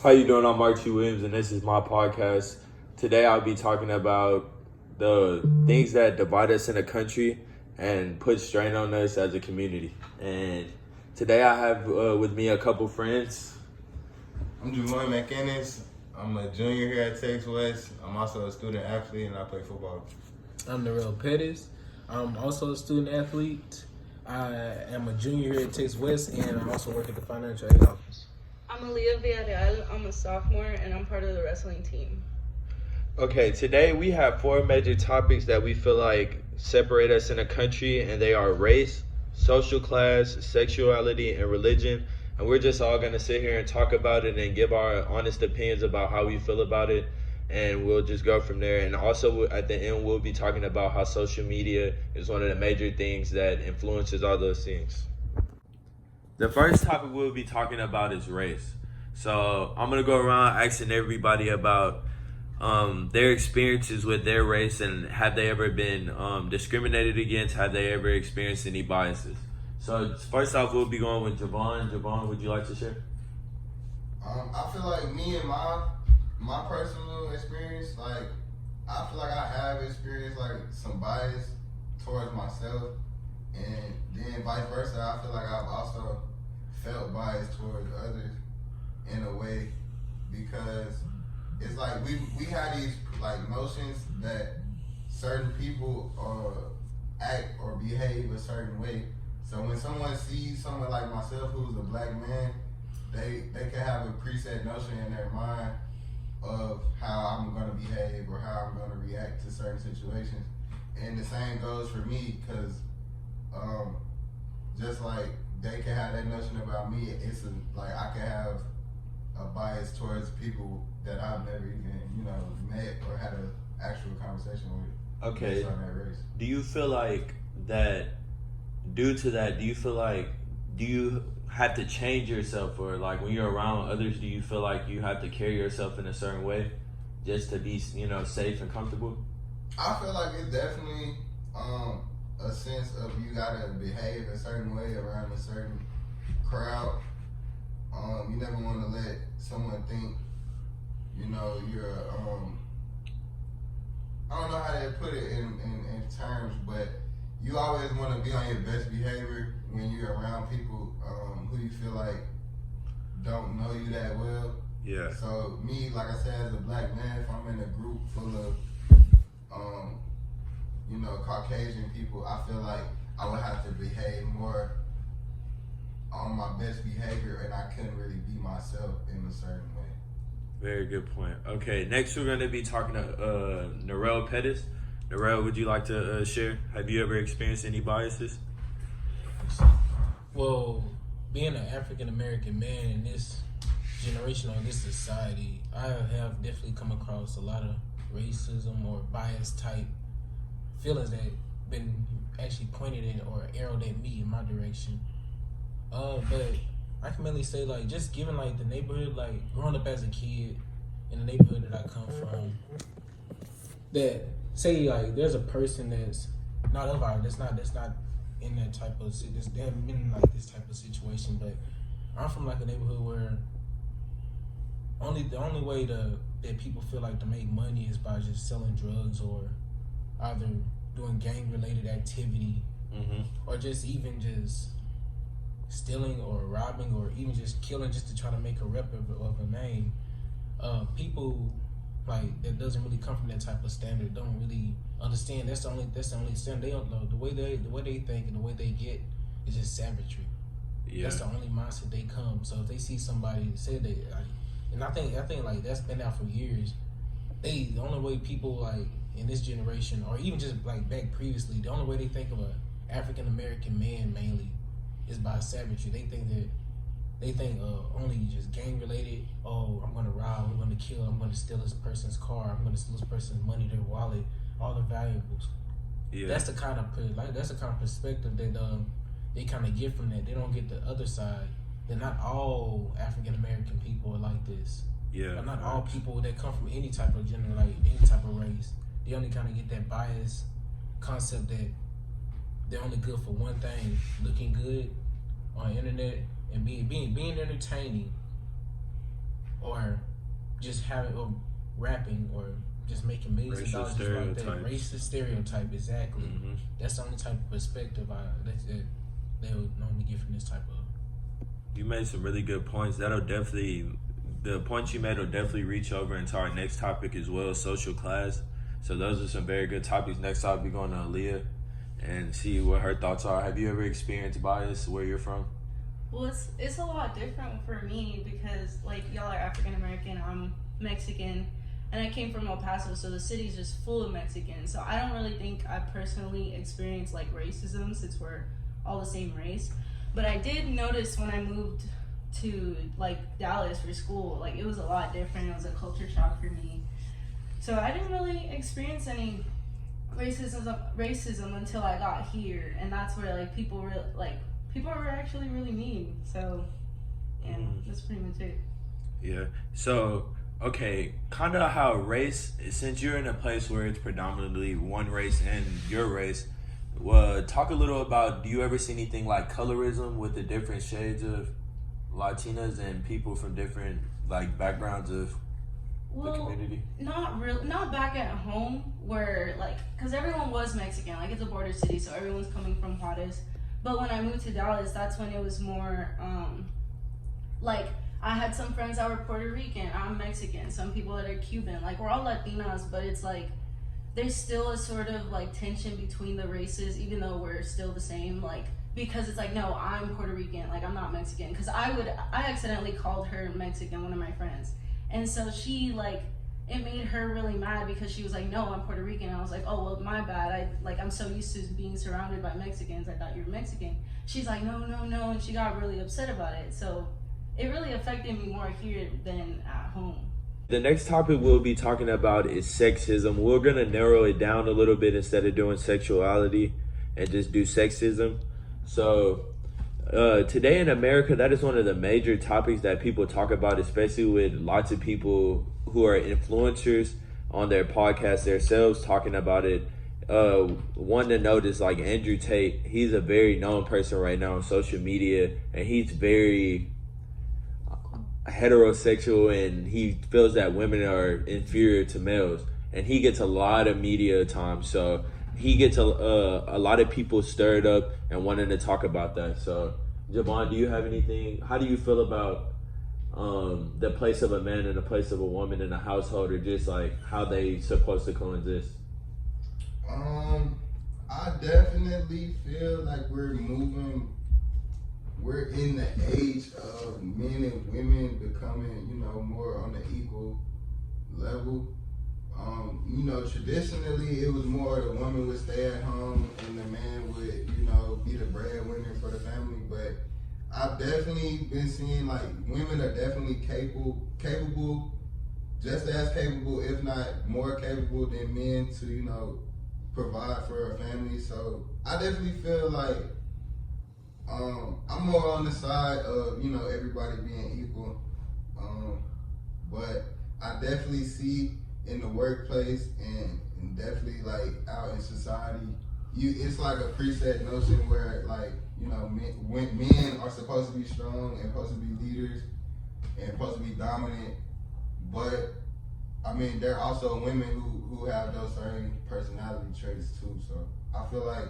How you doing? I'm Archie Williams, and this is my podcast. Today, I'll be talking about the things that divide us in a country and put strain on us as a community. And today, I have with me a couple friends. I'm Javon McInnes. I'm a junior here at Texas West. I'm also a student athlete and I play football. I'm Narelle Pettis. I'm also a student athlete. I am a junior here at Texas West, and I also work at the financial aid office. I'm Aaliyah Villarreal. I'm a sophomore, and I'm part of the wrestling team. Okay, today we have four major topics that we feel like separate us in a country, and they are race, social class, sexuality, and religion. And we're just all going to sit here and talk about it and give our honest opinions about how we feel about it. And we'll just go from there. And also at the end, we'll be talking about how social media is one of the major things that influences all those things. The first topic we'll be talking about is race. So I'm going to go around asking everybody about their experiences with their race, and have they ever been discriminated against? Have they ever experienced any biases? So first off, we'll be going with Javon. Javon, would you like to share? I feel like me and my personal experience, like I feel like I have experienced like some bias towards myself, and then vice versa. I feel like I've also felt bias towards others in a way, because it's like we have these like notions that certain people act or behave a certain way. So when someone sees someone like myself who's a black man, they can have a preset notion in their mind of how I'm going to behave or how I'm going to react to certain situations. And the same goes for me, because just like they can have that notion about me, it's like I can have a bias towards people that I've never even, met or had an actual conversation with. Okay. Based on that race. Do you feel like that, due to that, do you have to change yourself, or like when you're around others, do you feel like you have to carry yourself in a certain way just to be, safe and comfortable? I feel like it's definitely a sense of you gotta behave a certain way around a certain crowd. You never want to let someone think, you're I don't know how to put it in terms, but you always want to be on your best behavior when you're around people who you feel like don't know you that well. Yeah. So me, like I said, as a black man, if I'm in a group full of Caucasian people, I feel like I would have to behave more on my best behavior, and I couldn't really be myself in a certain way. Very good point. Okay, next we're going to be talking to Narelle Pettis. Narelle, would you like to share? Have you ever experienced any biases? Well, being an African American man in this generation or this society, I have definitely come across a lot of racism or bias type feelings that been actually pointed in or arrowed at me in my direction. But I can mainly say, like, just given like the neighborhood, like growing up as a kid in the neighborhood that I come from, that say like there's a person that's not of ours, that's not in that type of they haven't been in like this type of situation. But I'm from like a neighborhood where the only way that people feel like to make money is by just selling drugs, or either doing gang related activity, or just even just stealing or robbing or even just killing just to try to make a rep of a name. People like that doesn't really come from that type of standard don't really understand. That's the only standard. They don't know the way they think and the way they get is just savagery. Yeah. That's the only mindset they come. So if they see somebody say they like, and I think like that's been out for years. The only way people like in this generation, or even just like back previously, the only way they think of a African American man mainly is by savagery. They think only just gang related. Oh, I'm gonna rob, I'm gonna kill, I'm gonna steal this person's car, I'm gonna steal this person's money, their wallet, all the valuables. Yeah. That's the kind of perspective that they kind of get from that. They don't get the other side. That not all African American people are like this. Yeah. But not all people that come from any type of gender, like any type of race. They only kind of get that bias concept that they're only good for one thing: looking good on the internet and being entertaining, or just having or rapping or just making millions Racial of dollars just like that. stereotypes. Racist stereotype, exactly. Mhm. That's the only type of perspective that they would normally get from this type of. You made some really good points. The points you made will definitely reach over into our next topic as well, social class. So those are some very good topics. Next I'll be going to Aaliyah and see what her thoughts are. Have you ever experienced bias where you're from? Well, it's a lot different for me because like y'all are African American, I'm Mexican, and I came from El Paso, so the city's just full of Mexicans. So I don't really think I personally experienced like racism since we're all the same race. But I did notice when I moved to like Dallas for school, like it was a lot different. It was a culture shock for me. So I didn't really experience any racism until I got here, and that's where like people were actually really mean. So yeah, that's pretty much it. Yeah. So, okay, kind of how race, since you're in a place where it's predominantly one race and your race, talk a little about, do you ever see anything like colorism with the different shades of Latinas and people from different like backgrounds of the community? Not back at home where like, cause everyone was Mexican. Like it's a border city, so everyone's coming from Juarez. But when I moved to Dallas, that's when it was more like I had some friends that were Puerto Rican. I'm Mexican. Some people that are Cuban. Like we're all Latinas, but it's like there's still a sort of like tension between the races, even though we're still the same. Like because it's like no, I'm Puerto Rican. Like I'm not Mexican. Because I accidentally called her Mexican, one of my friends. And so she like, it made her really mad because she was like, no, I'm Puerto Rican. And I was like, oh, well, my bad. I'm so used to being surrounded by Mexicans. I thought you were Mexican. She's like, no. And she got really upset about it. So it really affected me more here than at home. The next topic we'll be talking about is sexism. We're going to narrow it down a little bit instead of doing sexuality and just do sexism. So today in America, that is one of the major topics that people talk about, especially with lots of people who are influencers on their podcasts themselves talking about it. One to note is like Andrew Tate. He's a very known person right now on social media, and he's very heterosexual, and he feels that women are inferior to males, and he gets a lot of media time. So he gets a lot of people stirred up and wanting to talk about that. So Javon, do you have anything? How do you feel about the place of a man and the place of a woman in a household, or just like how they supposed to coexist? I definitely feel like we're in the age of men and women becoming, more on the equal level. Traditionally it was more the woman would stay at home and the man would, be the breadwinner for the family. But I've definitely been seeing like women are definitely capable, just as capable, if not more capable than men to, provide for a family. So I definitely feel like I'm more on the side of, everybody being equal. But I definitely see in the workplace and definitely like out in society, it's like a preset notion where like, men are supposed to be strong and supposed to be leaders and supposed to be dominant. But I mean, there are also women who have those certain personality traits too. So I feel like,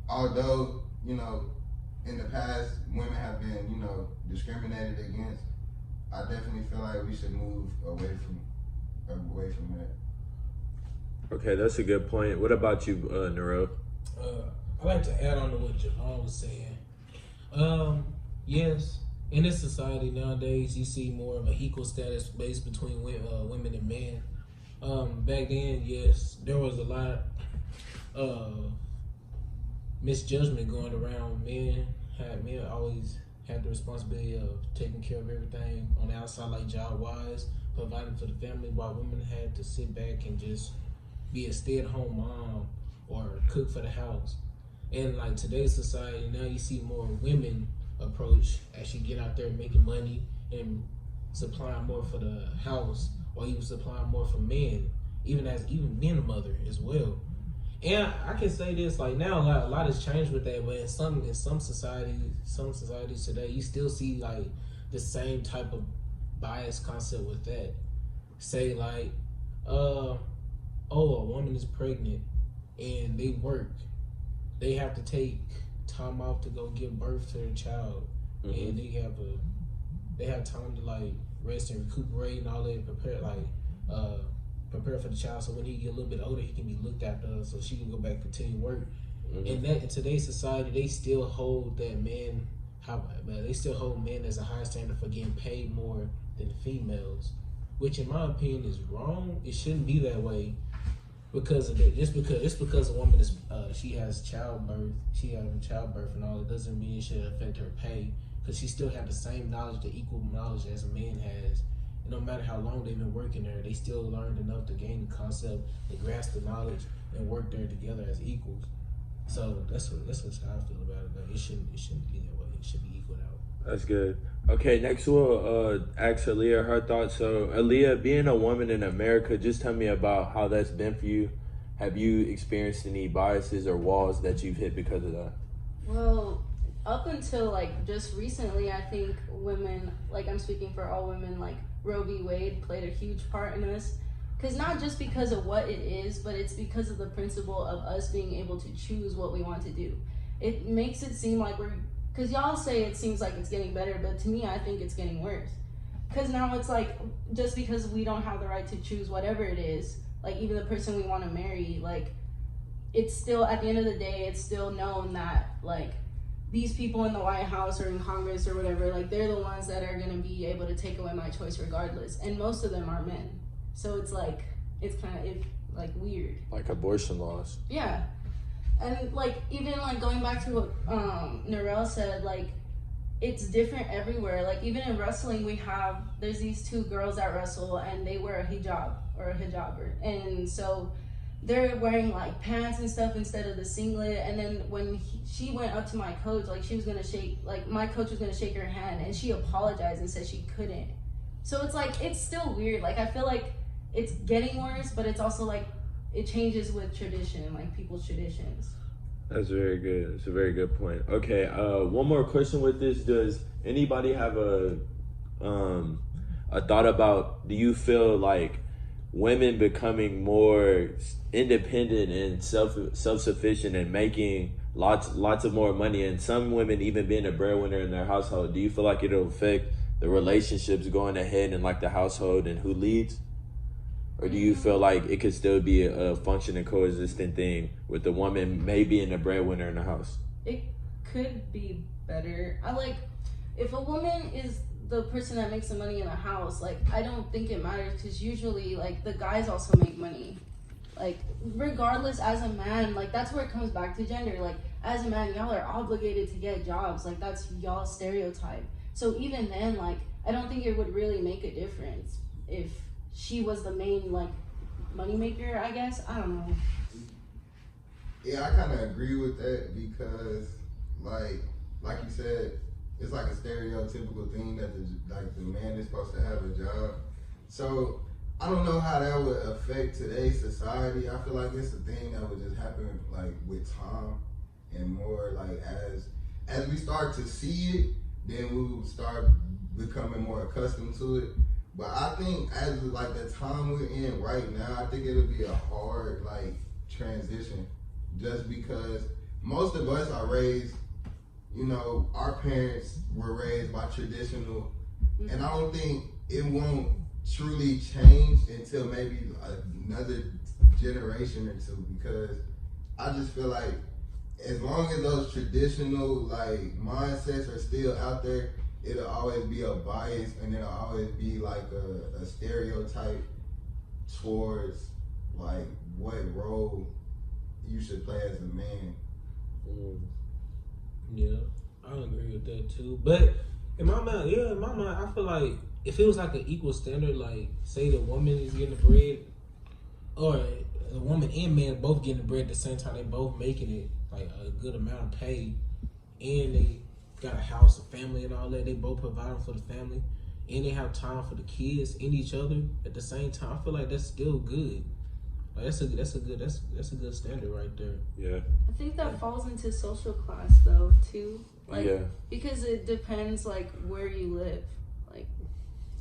although, in the past, women have been, discriminated against, I definitely feel like we should move away from that. Okay, that's a good point. What about you, Nero? I like to add on to what Javon was saying. Yes, in this society nowadays, you see more of an equal status based between women and men. Back then, yes, there was a lot of misjudgment going around. Men always had the responsibility of taking care of everything on the outside, like job-wise, providing for the family, while women had to sit back and just be a stay-at-home mom or cook for the house. And like today's society, now you see more women approach, actually get out there making money and supplying more for the house, or even supplying more for men, even being a mother as well. And I can say this, like now a lot has changed with that, but in some societies today, you still see like the same type of biased concept with that. Say like, a woman is pregnant and they work. They have to take time off to go give birth to their child, and they have time to like rest and recuperate and all that, prepare for the child. So when he get a little bit older, he can be looked after, so she can go back and continue work. And that in today's society, they still hold that men. They still hold men as a high standard for getting paid more than females, which in my opinion is wrong. It shouldn't be that way because of that. Just because a woman is she has childbirth and all, it doesn't mean it should affect her pay, because she still have the same knowledge, the equal knowledge as a man has. And no matter how long they've been working there, they still learned enough to gain the concept, to grasp the knowledge, and work there together as equals. So that's how I feel about it. Like, it shouldn't be that way. It should be equaled out. That's good. Okay, next we'll ask Aaliyah her thoughts. So, Aaliyah, being a woman in America, just tell me about how that's been for you. Have you experienced any biases or walls that you've hit because of that? Well, up until like just recently, I think women, like I'm speaking for all women, like Roe v. Wade played a huge part in us. Because not just because of what it is, but it's because of the principle of us being able to choose what we want to do. It makes it seem like because y'all say it seems like it's getting better, but to me, I think it's getting worse. Because now it's like, just because we don't have the right to choose whatever it is, like even the person we want to marry, like it's still, at the end of the day, it's still known that like these people in the White House or in Congress or whatever, like they're the ones that are going to be able to take away my choice regardless. And most of them are men. So it's like, it's kind of like weird. Like abortion laws. Yeah. And like, even like going back to what Narelle said, like it's different everywhere. Like even in wrestling, there's these two girls that wrestle and they wear a hijab or a hijabber. And so they're wearing like pants and stuff instead of the singlet. And then when she went up to my coach, like she was going to shake, like my coach was going to shake her hand, and she apologized and said she couldn't. So it's like, it's still weird. Like I feel like it's getting worse, but it's also like it changes with tradition, like people's traditions. That's very good. It's a very good point. Okay, one more question with this. Does anybody have a thought about, do you feel like women becoming more independent and self-sufficient and making lots of more money, and some women even being a breadwinner in their household, do you feel like it'll affect the relationships going ahead in like the household and who leads? Or do you feel like it could still be a functioning, coexistent thing with the woman maybe being a breadwinner in the house? It could be better. If a woman is the person that makes the money in the house, like, I don't think it matters, because usually, like, the guys also make money. Like, regardless, as a man, like, that's where it comes back to gender. Like, as a man, y'all are obligated to get jobs. Like, that's y'all's stereotype. So even then, like, I don't think it would really make a difference if she was the main, like, moneymaker, I guess. I don't know. Yeah, I kind of agree with that, because, like you said, it's like a stereotypical thing that the man is supposed to have a job. So I don't know how that would affect today's society. I feel like it's a thing that would just happen like with time, and more like as we start to see it, then we will start becoming more accustomed to it. But I think as like the time we're in right now, I think it'll be a hard like transition, just because most of us are raised, you know, our parents were raised by traditional, and I don't think it won't truly change until maybe another generation or two, because I just feel like as long as those traditional like mindsets are still out there, it'll always be a bias, and it'll always be like a stereotype towards like what role you should play as a man. Yeah, I agree with that too. But in my mind, I feel like if it was like an equal standard, like say the woman is getting the bread, or the woman and man both getting the bread at the same time, they both making it like a good amount of pay, and they got a house, a family, and all that. They both providing for the family, and they have time for the kids and each other at the same time. I feel like that's still good. Like that's a good standard right there. Yeah. I think that falls into social class though too. Like, yeah. Because it depends like where you live. Like,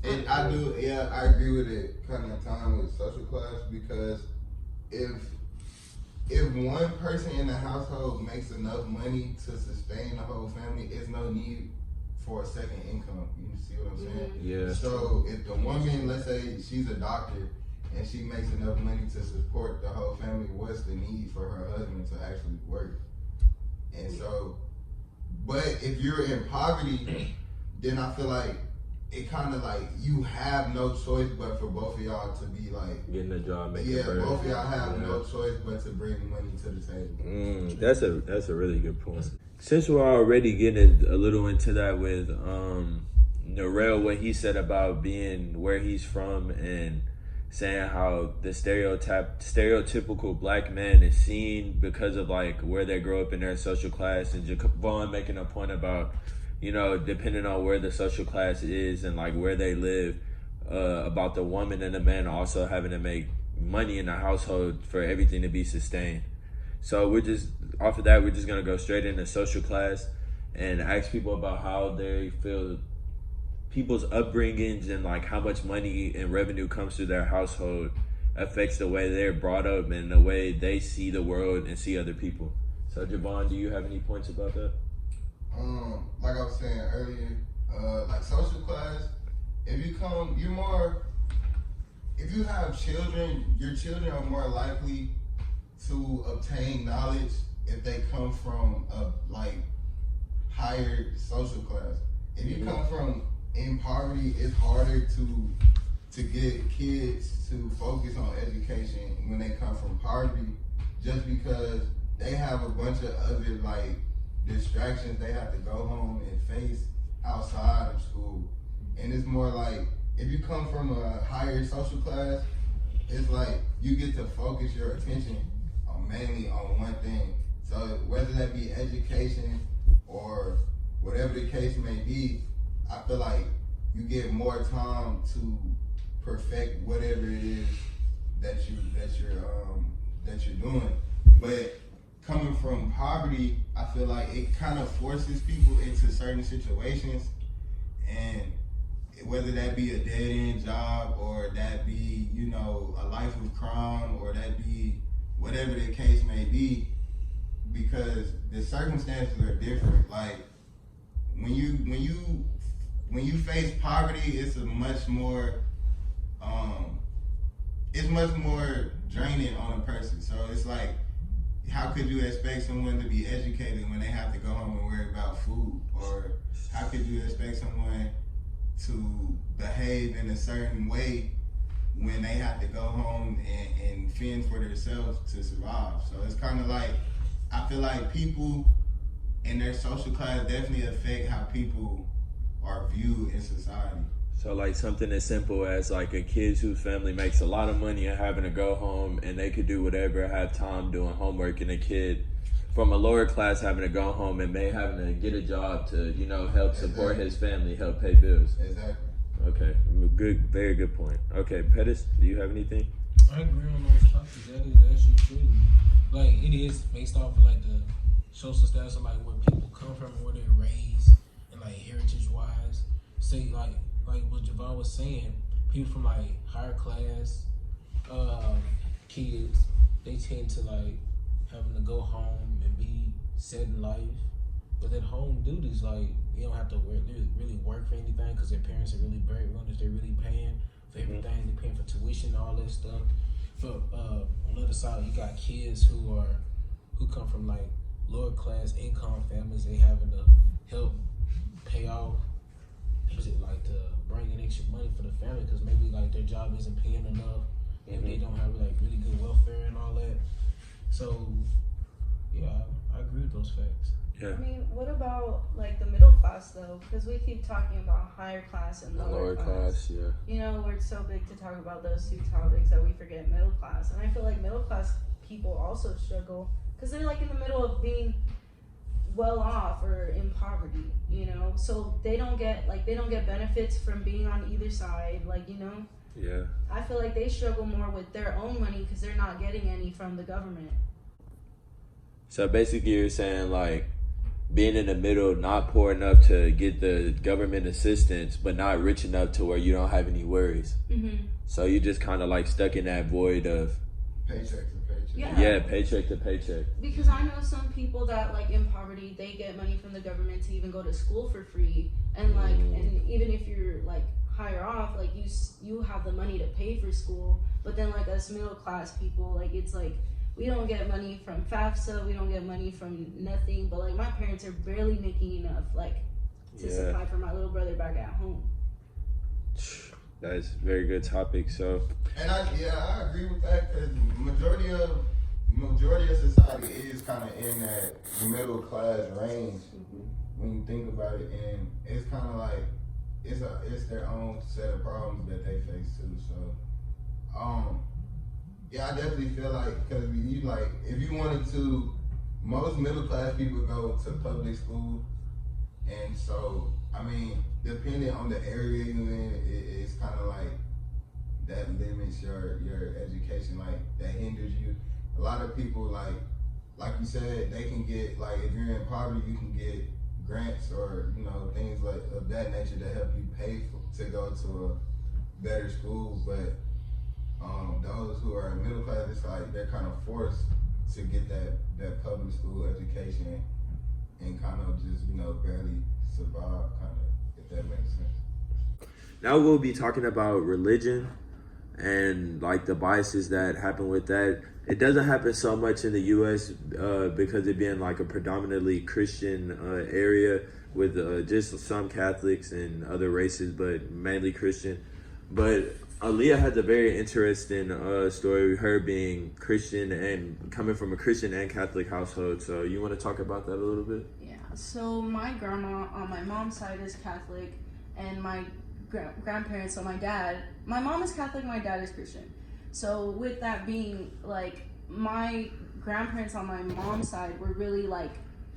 And I do. Yeah, I agree with it. Kind of time with social class because if one person in the household makes enough money to sustain the whole family, there's no need for a second income. You see what I'm saying? Yeah. So if the woman, let's say she's a doctor and she makes enough money to support the whole family, what's the need for her husband to actually work? And so, but if you're in poverty, then I feel like it kind of like you have no choice but for both of y'all to be like Getting a job, making yeah, bread. both of y'all have no choice but to bring money to the table. That's a really good point. Since we're already getting a little into that with Narelle, what he said about being where he's from and saying how the stereotypical black man is seen because of like where they grow up in their social class, and Javon making a point about, you know, depending on where the social class is and like where they live, about the woman and the man also having to make money in the household for everything to be sustained. So we're just, off of that, we're just gonna go straight into social class and ask people about how they feel people's upbringings and like how much money and revenue comes through their household affects the way they're brought up and the way they see the world and see other people. So Javon, do you have any points about that? Like I was saying earlier, like social class, if you have children, your children are more likely to obtain knowledge if they come from a like higher social class. If you come from in poverty, it's harder to get kids to focus on education when they come from poverty, just because they have a bunch of other like distractions they have to go home and face outside of school. And it's more like if you come from a higher social class, it's like you get to focus your attention mainly on one thing. So whether that be education or whatever the case may be, I feel like you get more time to perfect whatever it is that you're doing. But coming from poverty, I feel like it kind of forces people into certain situations, and whether that be a dead-end job or that be, you know, a life of crime or that be whatever the case may be, because the circumstances are different. Like when you face poverty, it's a much more draining on a person. So it's like, how could you expect someone to be educated when they have to go home and worry about food? Or how could you expect someone to behave in a certain way when they have to go home and fend for themselves to survive? So it's kind of like, I feel like people in their social class definitely affect how people are viewed in society. So like something as simple as like a kid whose family makes a lot of money and having to go home and they could do whatever, have time doing homework, and a kid from a lower class having to go home and may having to get a job to, you know, help support his family, help pay bills. Exactly. Okay, good, very good point. Okay, Pettis, do you have anything? I agree on those topics. That is actually true. Like, it is based off of like the social status of like where people come from, where they're raised, and like heritage wise. Say like what Javon was saying, people from like higher class kids, they tend to like having to go home and be set in life. But at home duties, like, you don't have to really work for anything because their parents are really breadwinners. They're really paying for everything. They're paying for tuition and all that stuff. But on the other side, you got kids who come from like lower class income families. They having to help pay off, like to bring in extra money for the family because maybe like their job isn't paying enough and they don't have like really good welfare and all that. So yeah, I agree with those facts. Yeah. I mean, what about like the middle class though? Because we keep talking about higher class and lower class. Yeah. You know, we're so big to talk about those two topics that we forget middle class. And I feel like middle class people also struggle because they're like in the middle of being well off or in poverty, you know? So they don't get benefits from being on either side, like, you know? Yeah. I feel like they struggle more with their own money because they're not getting any from the government. So basically you're saying like being in the middle, not poor enough to get the government assistance, but not rich enough to where you don't have any worries. Mm-hmm. So you just kind of like stuck in that void of Paycheck to paycheck. yeah, paycheck to paycheck. Because I know some people that like in poverty, they get money from the government to even go to school for free, and like, and even if you're like higher off, like you have the money to pay for school. But then like us middle class people, like it's like we don't get money from FAFSA, we don't get money from nothing. But like my parents are barely making enough like to supply for my little brother back at home. That's a very good topic. So, And I agree with that, because majority of society is kind of in that middle class range when you think about it, and it's kind of like it's their own set of problems that they face too. So, yeah, I definitely feel like, because you like, if you wanted to, most middle class people go to public school, and so I mean, depending on the area you're in, it's kind of like that limits your education, like that hinders you. A lot of people, like you said, they can get, like, if you're in poverty, you can get grants or, you know, things like of that nature that help you pay to go to a better school. But those who are in middle class, it's like they're kind of forced to get that public school education and kind of just, you know, barely survive, kind of, if that makes sense. now we'll be talking about religion and like the biases that happen with that. It doesn't happen so much in the U.S. Because it being like a predominantly Christian area with just some Catholics and other races, but mainly Christian. But Aaliyah has a very interesting story, her being Christian and coming from a Christian and Catholic household. So you want to talk about that a little bit? Yeah. So my grandma on my mom's side is Catholic, and my grandparents, so my mom is Catholic, my dad is Christian. So with that being, like, my grandparents on my mom's side were really like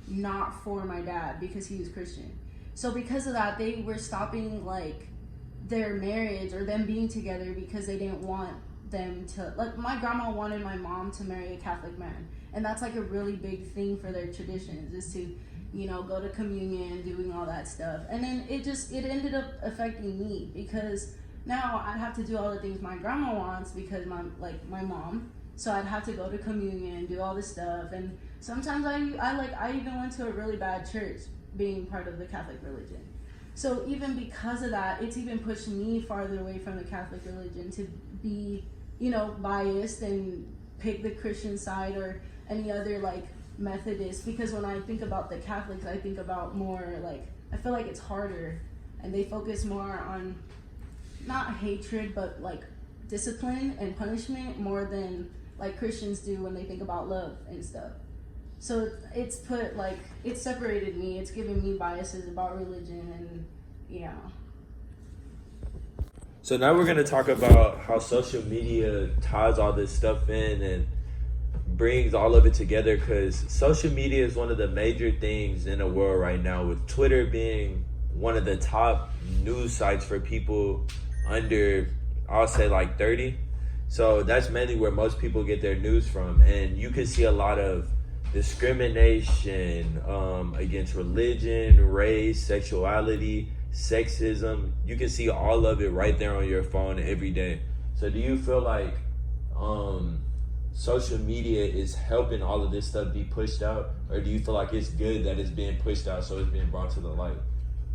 not for my dad because he was Christian. So because of that, they were stopping like their marriage or them being together because they didn't want them to, like, my grandma wanted my mom to marry a Catholic man, and that's like a really big thing for their traditions, is to, you know, go to communion, doing all that stuff. And then it ended up affecting me, because now I'd have to do all the things my grandma wants because my mom. So I'd have to go to communion, do all this stuff, and sometimes I even went to a really bad church, being part of the Catholic religion. So even because of that, it's even pushed me farther away from the Catholic religion to be, you know, biased and pick the Christian side or any other like Methodist, because when I think about the Catholics, I think about more like, I feel like it's harder and they focus more on not hatred but like discipline and punishment more than like Christians do when they think about love and stuff. So it's separated me, it's given me biases about religion, and yeah. So now we're going to talk about how social media ties all this stuff in and brings all of it together, because social media is one of the major things in the world right now, with Twitter being one of the top news sites for people under, I'll say, like 30. So that's mainly where most people get their news from, and you can see a lot of discrimination against religion, race, sexuality, sexism. You can see all of it right there on your phone every day. So do you feel like social media is helping all of this stuff be pushed out, or do you feel like it's good that it's being pushed out so it's being brought to the light?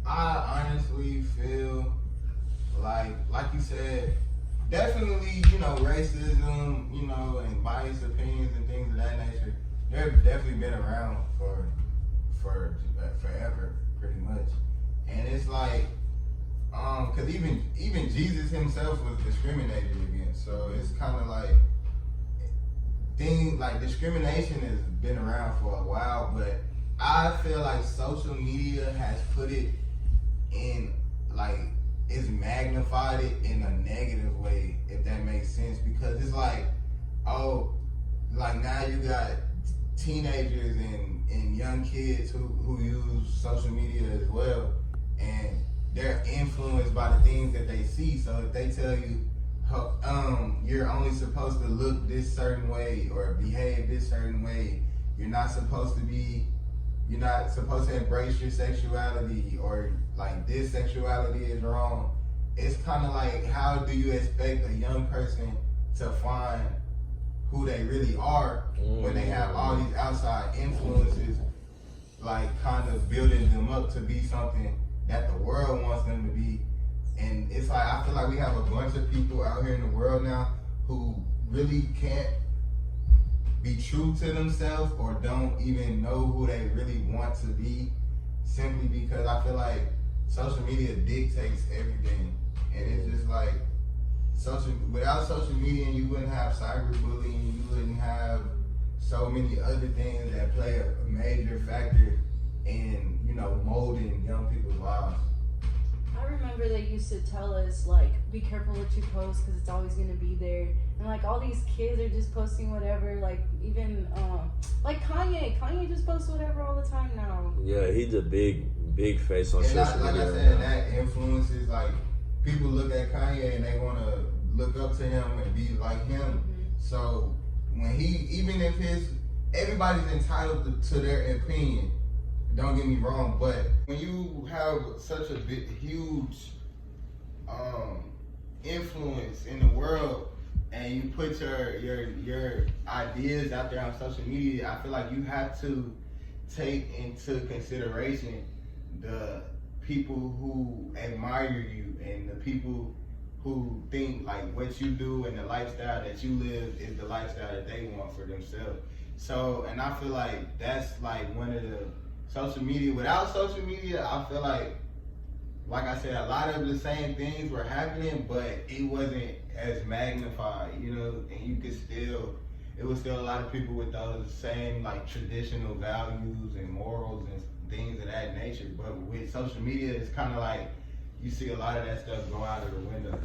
I honestly feel like you said, definitely, you know, racism, you know, and biased opinions and things of that nature, they've definitely been around for forever, pretty much. And it's like, cause even Jesus himself was discriminated against. So it's kind of like, discrimination has been around for a while, but I feel like social media has put it in, like, it's magnified it in a negative way, if that makes sense. Because it's like, oh, like now you got teenagers and young kids who use social media as well, and they're influenced by the things that they see. So if they tell you, you're only supposed to look this certain way or behave this certain way, you're not supposed to be, you're not supposed to embrace your sexuality, or like this sexuality is wrong. It's kind of like, how do you expect a young person to find who they really are when they have all these outside influences, like kind of building them up to be something that the world wants them to be? And it's like, I feel like we have a bunch of people out here in the world now who really can't be true to themselves, or don't even know who they really want to be, simply because I feel like social media dictates everything. And it's just like, without social media, you wouldn't have cyberbullying, you wouldn't have so many other things that play a major factor in, you know, molding young people's lives. I remember they used to tell us, like, be careful what you post because it's always going to be there. And, like, all these kids are just posting whatever. Like, even, like Kanye. Kanye just posts whatever all the time now. Yeah, he's a big face on And social like media. I said, that influences, like, people look at Kanye and they want to look up to him and be like him. Mm-hmm. So when even if everybody's entitled to their opinion, don't get me wrong, but when you have such a huge influence in the world, and you put your ideas out there on social media, I feel like you have to take into consideration the people who admire you and the people who think like what you do and the lifestyle that you live is the lifestyle that they want for themselves. So, and I feel like that's like one of the social media. Without social media, I feel like I said, a lot of the same things were happening, but it wasn't as magnified, you know, and you could still, it was still a lot of people with those same like traditional values and morals and things of that nature. But with social media, it's kind of like you see a lot of that stuff go out of the window.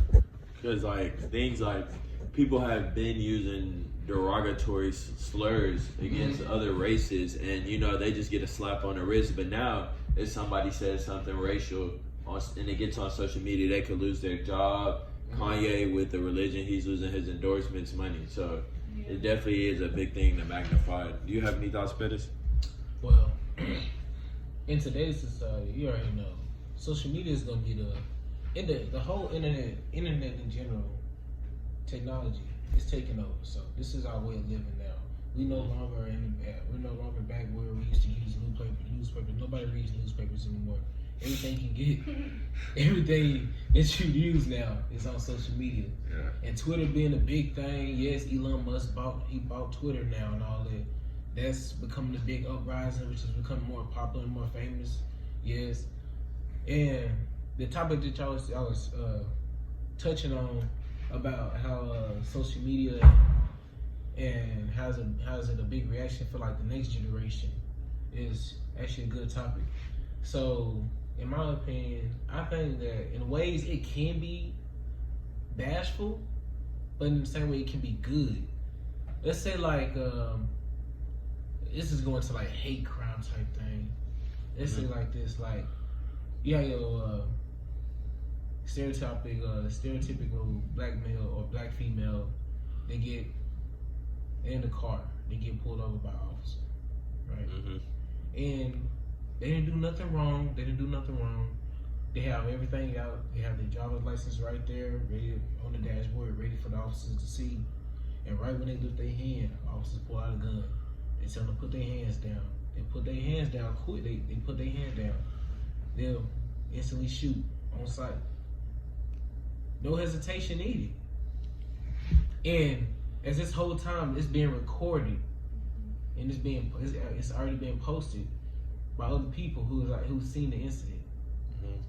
Because like things like people have been using derogatory slurs against other races, and you know they just get a slap on the wrist. But now if somebody says something racial and it gets on social media, they could lose their job. Kanye, with the religion, he's losing his endorsements money. So it definitely is a big thing to magnify. Do you have any thoughts, Pettis? Well, in today's society, you already know, social media is gonna be the whole internet in general, technology is taking over. So this is our way of living now. We no longer we're no longer back where we used to use newspapers. Nobody reads newspapers anymore. Everything everything that you use now is on social media. Yeah. And Twitter being a big thing, yes, Elon Musk bought Twitter now and all that. That's becoming the big uprising, which is becoming more popular and more famous. Yes. And the topic that I was touching on about how social media and how's it a big reaction for like the next generation is actually a good topic. So in my opinion, I think that in ways it can be bashful, but in the same way it can be good. Let's say like this is going to like hate crime type thing. Let's say like this, like you have your stereotypical black male or black female. They're in the car, they get pulled over by an officer, right? Mm-hmm. And they didn't do nothing wrong. They have everything out. They have their driver's license right there, ready on the dashboard, ready for the officers to see. And right when they lift their hand, officers pull out a gun. They tell them to put their hands down. They put their hands down quick. They put their hands down. They'll instantly shoot on sight. No hesitation needed. And as this whole time it's being recorded, and it's already been posted by other people who've seen the incident. Mm-hmm.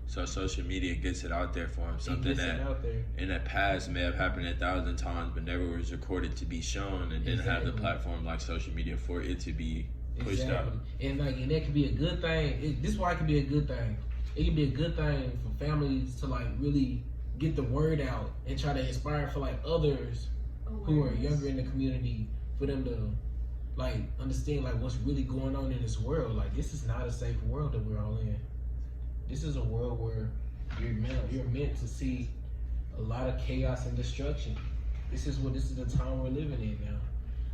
So social media gets it out there for them. Something that out there. in the past may have happened 1,000 times, but never was recorded to be shown, and didn't have the platform like social media for it to be pushed out. And that could be a good thing. This is why it can be a good thing. It can be a good thing for families to like really get the word out and try to inspire for like others who are younger in the community, for them to like understand like what's really going on in this world. Like this is not a safe world that we're all in. This is a world where you're meant to see a lot of chaos and destruction. This is the time we're living in now.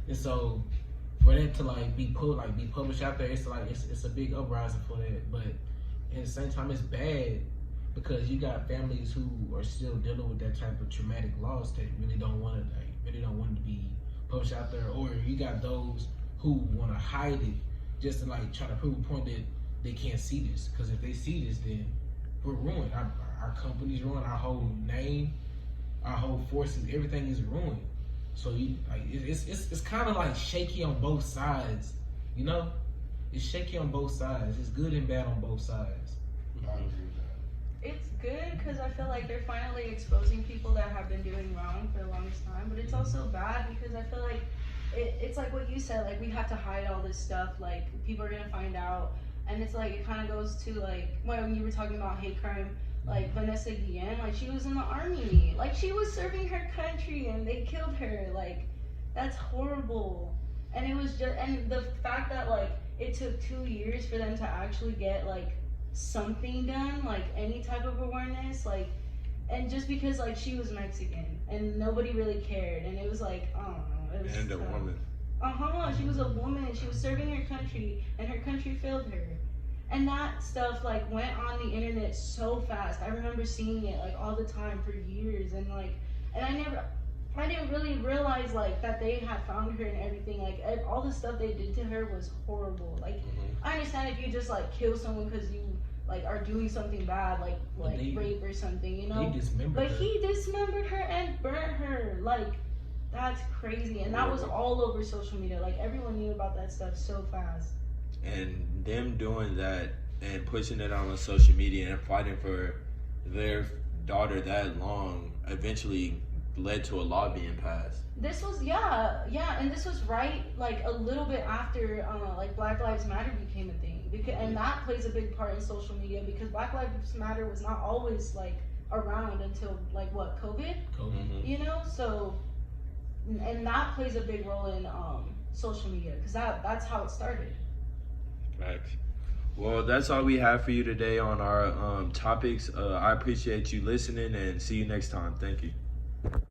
And so for that to like be published out there, it's like it's a big uprising for that. But at the same time, it's bad because you got families who are still dealing with that type of traumatic loss that really don't want it to be published out there, or you got those who want to hide it just to like try to prove a point that they can't see this. Because if they see this, then we're ruined. Our company's ruined. Our whole name, our whole forces, everything is ruined. So you like it's kind of like shaky on both sides, you know. It's shaky on both sides. It's good and bad on both sides. I agree with that. It's good because I feel like they're finally exposing people that have been doing wrong for the longest time. But it's also bad because I feel like it's like what you said. Like we have to hide all this stuff. Like people are gonna find out, and it's like it kind of goes to like when you were talking about hate crime. Like Vanessa Guillen, like she was in the army, like she was serving her country and they killed her. Like that's horrible. And it was just, and the fact that like it took 2 years for them to actually get like something done, like any type of awareness, like, and just because like she was Mexican and nobody really cared, and it was like I don't know, it was And a woman. She was a woman. She was serving her country, and her country failed her. And that stuff like went on the internet so fast. I remember seeing it like all the time for years, and I didn't really realize like that they had found her and everything. Like all the stuff they did to her was horrible. Like I understand if you just like kill someone because you like are doing something bad, like rape or something, you know. But he dismembered her and burnt her. Like that's crazy, and that was all over social media. Like everyone knew about that stuff so fast. And them doing that and pushing it on social media and fighting for their daughter that long eventually led to a law being passed. This was and this was right like a little bit after like Black Lives Matter became a thing, because and that plays a big part in social media because Black Lives Matter was not always like around until like what COVID, you know. So and that plays a big role in social media because that's how it started. Facts. Well, that's all we have for you today on our topics. I appreciate you listening and see you next time. Thank you.